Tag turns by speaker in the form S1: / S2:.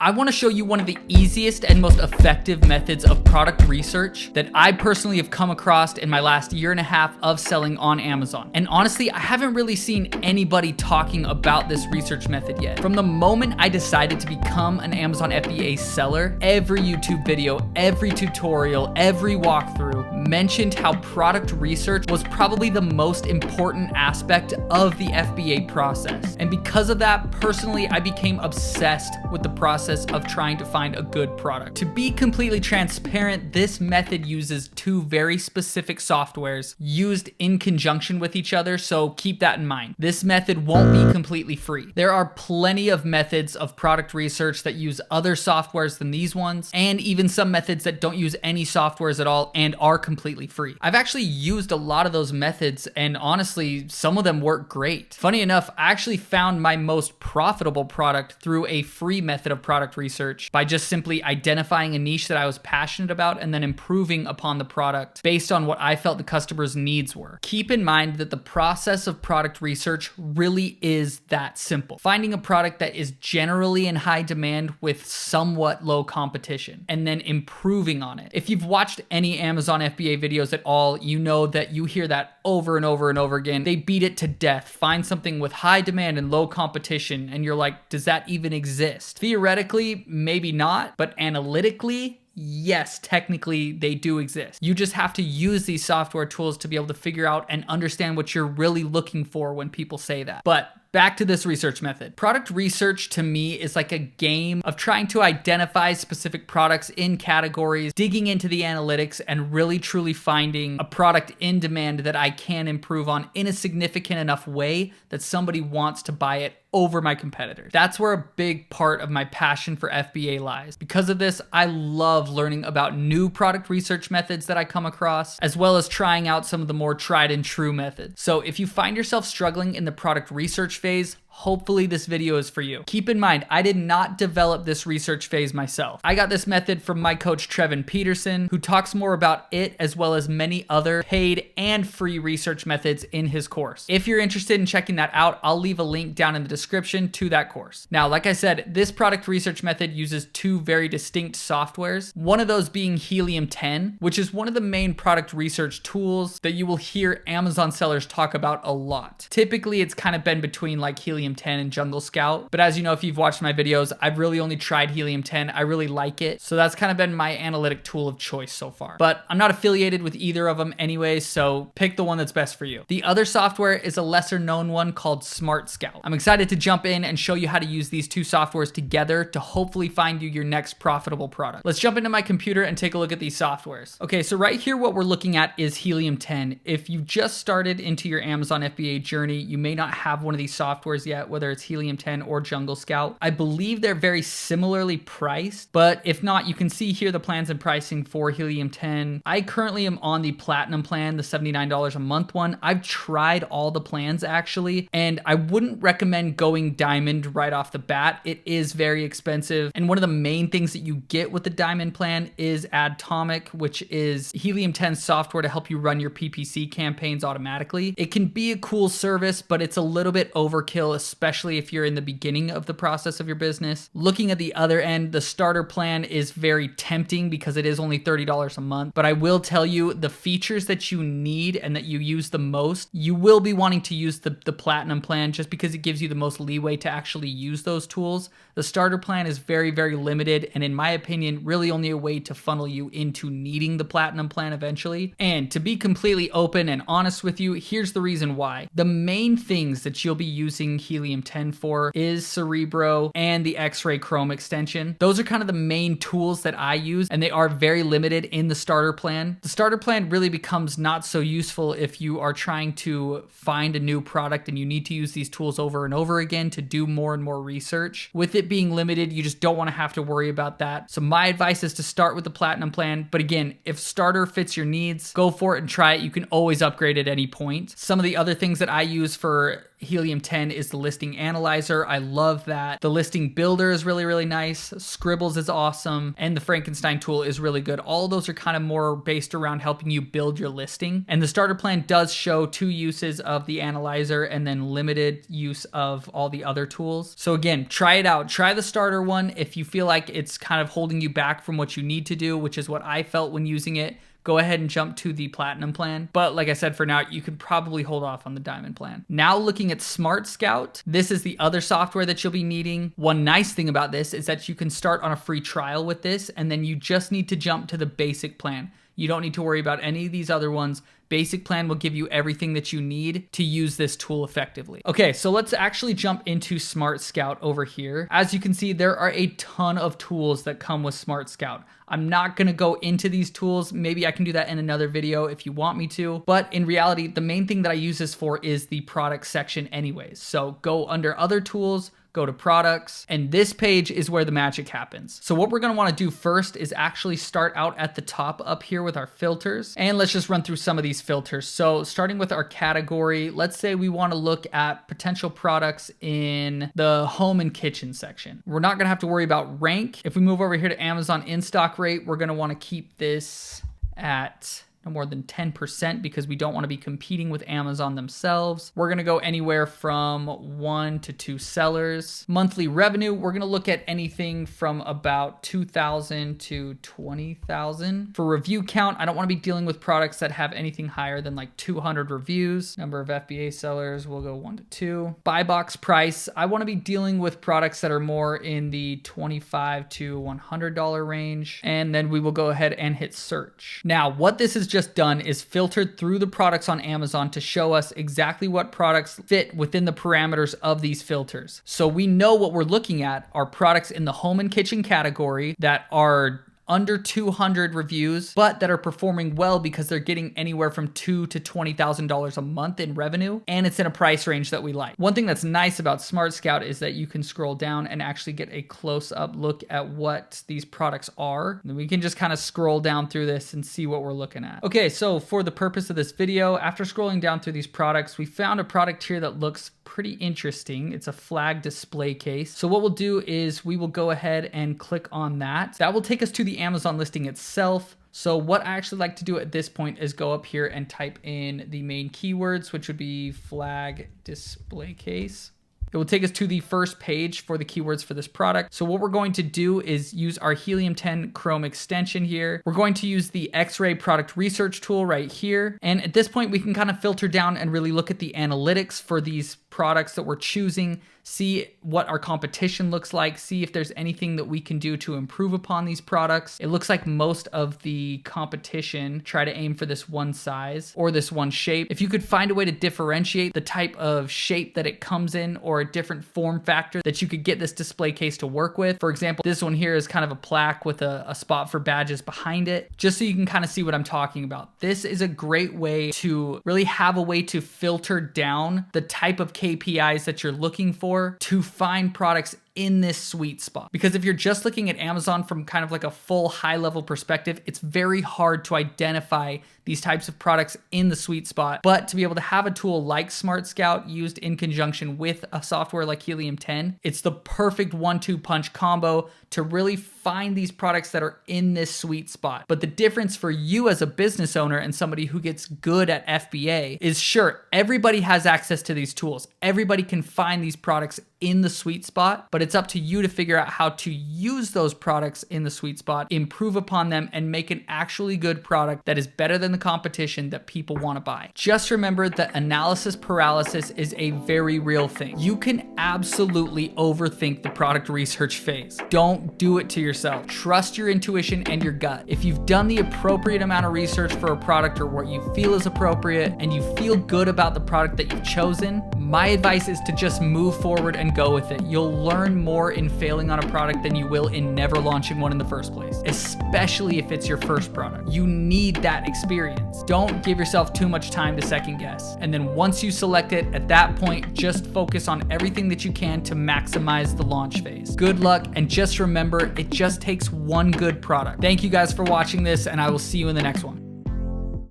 S1: I want to show you one of the easiest and most effective methods of product research that I personally have come across in my last year and a half of selling on Amazon. And honestly, I haven't really seen anybody talking about this research method yet. From the moment I decided to become an Amazon FBA seller, every YouTube video, every tutorial, every walkthrough mentioned how product research was probably the most important aspect of the FBA process. And because of that, personally, I became obsessed with the process of trying to find a good product. To be completely transparent, this method uses two very specific softwares used in conjunction with each other, so keep that in mind. This method won't be completely free. There are plenty of methods of product research that use other softwares than these ones, and even some methods that don't use any softwares at all and are completely free. I've actually used a lot of those methods, and honestly, some of them work great. Funny enough, I actually found my most profitable product through a free method of product research by just simply identifying a niche that I was passionate about and then improving upon the product based on what I felt the customer's needs were. Keep in mind that the process of product research really is that simple. Finding a product that is generally in high demand with somewhat low competition and then improving on it. If you've watched any Amazon FBA videos at all, you know that you hear that over and over and over again. They beat it to death. Find something with high demand and low competition, and you're like, does that even exist? Theoretically, maybe not, but analytically, yes, technically they do exist. You just have to use these software tools to be able to figure out and understand what you're really looking for when people say that. But back to this research method. Product research to me is like a game of trying to identify specific products in categories, digging into the analytics, and really truly finding a product in demand that I can improve on in a significant enough way that somebody wants to buy it over my competitors. That's where a big part of my passion for FBA lies. Because of this, I love learning about new product research methods that I come across, as well as trying out some of the more tried and true methods. So if you find yourself struggling in the product research phase, hopefully this video is for you. Keep in mind, I did not develop this research phase myself. I got this method from my coach, Trevin Peterson, who talks more about it as well as many other paid and free research methods in his course. If you're interested in checking that out, I'll leave a link down in the description to that course. Now, like I said, this product research method uses two very distinct softwares, one of those being Helium 10, which is one of the main product research tools that you will hear Amazon sellers talk about a lot. Typically, it's kind of been between like Helium 10 and Jungle Scout. But as you know, if you've watched my videos, I've really only tried Helium 10. I really like it. So that's kind of been my analytic tool of choice so far. But I'm not affiliated with either of them anyway, so pick the one that's best for you. The other software is a lesser known one called Smart Scout. I'm excited to jump in and show you how to use these two softwares together to hopefully find you your next profitable product. Let's jump into my computer and take a look at these softwares. Okay, so right here, what we're looking at is Helium 10. If you just started into your Amazon FBA journey, you may not have one of these softwares yet, whether it's Helium 10 or Jungle Scout. I believe they're very similarly priced, but if not, you can see here the plans and pricing for Helium 10. I currently am on the Platinum plan, the $79 a month one. I've tried all the plans actually, and I wouldn't recommend going Diamond right off the bat. It is very expensive, and one of the main things that you get with the Diamond plan is Atomic, which is Helium 10 software to help you run your PPC campaigns automatically. It can be a cool service, but it's a little bit overkill, especially if you're in the beginning of the process of your business. Looking at the other end, the starter plan is very tempting because it is only $30 a month. But I will tell you, the features that you need and that you use the most, you will be wanting to use the Platinum plan just because it gives you the most leeway to actually use those tools. The starter plan is very, very limited, and in my opinion, really only a way to funnel you into needing the Platinum plan eventually. And to be completely open and honest with you, here's the reason why. The main things that you'll be using Helium 10 for is Cerebro and the X-Ray Chrome extension. Those are kind of the main tools that I use, and they are very limited in the starter plan. The starter plan really becomes not so useful if you are trying to find a new product and you need to use these tools over and over again to do more and more research. With it being limited, you just don't want to have to worry about that. So my advice is to start with the Platinum plan. But again, if starter fits your needs, go for it and try it. You can always upgrade at any point. Some of the other things that I use for Helium-10 is the listing analyzer. I love that. The listing builder is really, really nice. Scribbles is awesome. And the Frankenstein tool is really good. All of those are kind of more based around helping you build your listing. And the starter plan does show 2 uses of the analyzer and then limited use of all the other tools. So again, try it out. Try the starter one. If you feel like it's kind of holding you back from what you need to do, which is what I felt when using it, go ahead and jump to the platinum plan. But like I said, for now, you could probably hold off on the diamond plan. Now looking at Smart Scout, this is the other software that you'll be needing. One nice thing about this is that you can start on a free trial with this, and then you just need to jump to the basic plan. You don't need to worry about any of these other ones. Basic plan will give you everything that you need to use this tool effectively. Okay, so let's actually jump into Smart Scout over here. As you can see, there are a ton of tools that come with Smart Scout. I'm not gonna go into these tools. Maybe I can do that in another video if you want me to. But in reality, the main thing that I use this for is the product section anyways. So go under other tools, go to products, and this page is where the magic happens. So what we're gonna wanna do first is actually start out at the top up here with our filters. And let's just run through some of these filters. So starting with our category, let's say we wanna look at potential products in the home and kitchen section. We're not gonna have to worry about rank. If we move over here to Amazon in-stock rate, we're gonna wanna keep this at no more than 10% because we don't want to be competing with Amazon themselves. We're going to go anywhere from 1 to 2 sellers. Monthly revenue, we're going to look at anything from about 2,000 to 20,000. For review count, I don't want to be dealing with products that have anything higher than like 200 reviews. Number of FBA sellers, we'll go 1 to 2. Buy box price, I want to be dealing with products that are more in the $25 to $100 range. And then we will go ahead and hit search. Now, what this is just done is filtered through the products on Amazon to show us exactly what products fit within the parameters of these filters. So we know what we're looking at are products in the home and kitchen category that are under 200 reviews, but that are performing well because they're getting anywhere from $2,000 to $20,000 a month in revenue, and it's in a price range that we like. One thing that's nice about Smart Scout is that you can scroll down and actually get a close-up look at what these products are. And we can just kind of scroll down through this and see what we're looking at. Okay, so for the purpose of this video, after scrolling down through these products, we found a product here that looks pretty interesting. It's a flag display case. So what we'll do is we will go ahead and click on that. That will take us to the Amazon listing itself. So what I actually like to do at this point is go up here and type in the main keywords, which would be flag display case. It will take us to the first page for the keywords for this product. So what we're going to do is use our Helium-10 Chrome extension here. We're going to use the X-ray product research tool right here. And at this point, we can kind of filter down and really look at the analytics for these products that we're choosing, see what our competition looks like, see if there's anything that we can do to improve upon these products. It looks like most of the competition try to aim for this one size or this one shape. If you could find a way to differentiate the type of shape that it comes in or a different form factor that you could get this display case to work with. For example, this one here is kind of a plaque with a spot for badges behind it, just so you can kind of see what I'm talking about. This is a great way to really have a way to filter down the type of KPIs that you're looking for to find products in this sweet spot. Because if you're just looking at Amazon from kind of like a full high level perspective, it's very hard to identify these types of products in the sweet spot. But to be able to have a tool like Smart Scout used in conjunction with a software like Helium-10, it's the perfect 1-2 punch combo to really find these products that are in this sweet spot. But the difference for you as a business owner and somebody who gets good at FBA is, sure, everybody has access to these tools. Everybody can find these products in the sweet spot, but it's up to you to figure out how to use those products in the sweet spot, improve upon them, and make an actually good product that is better than the competition that people want to buy. Just remember that analysis paralysis is a very real thing. You can absolutely overthink the product research phase. Don't do it to yourself. Trust your intuition and your gut. If you've done the appropriate amount of research for a product or what you feel is appropriate, and you feel good about the product that you've chosen, my advice is to just move forward and go with it. You'll learn more in failing on a product than you will in never launching one in the first place, especially if it's your first product. You need that experience. Don't give yourself too much time to second guess. And then once you select it, at that point, just focus on everything that you can to maximize the launch phase. Good luck, and just remember, it just takes one good product. Thank you guys for watching this, and I will see you in the next one.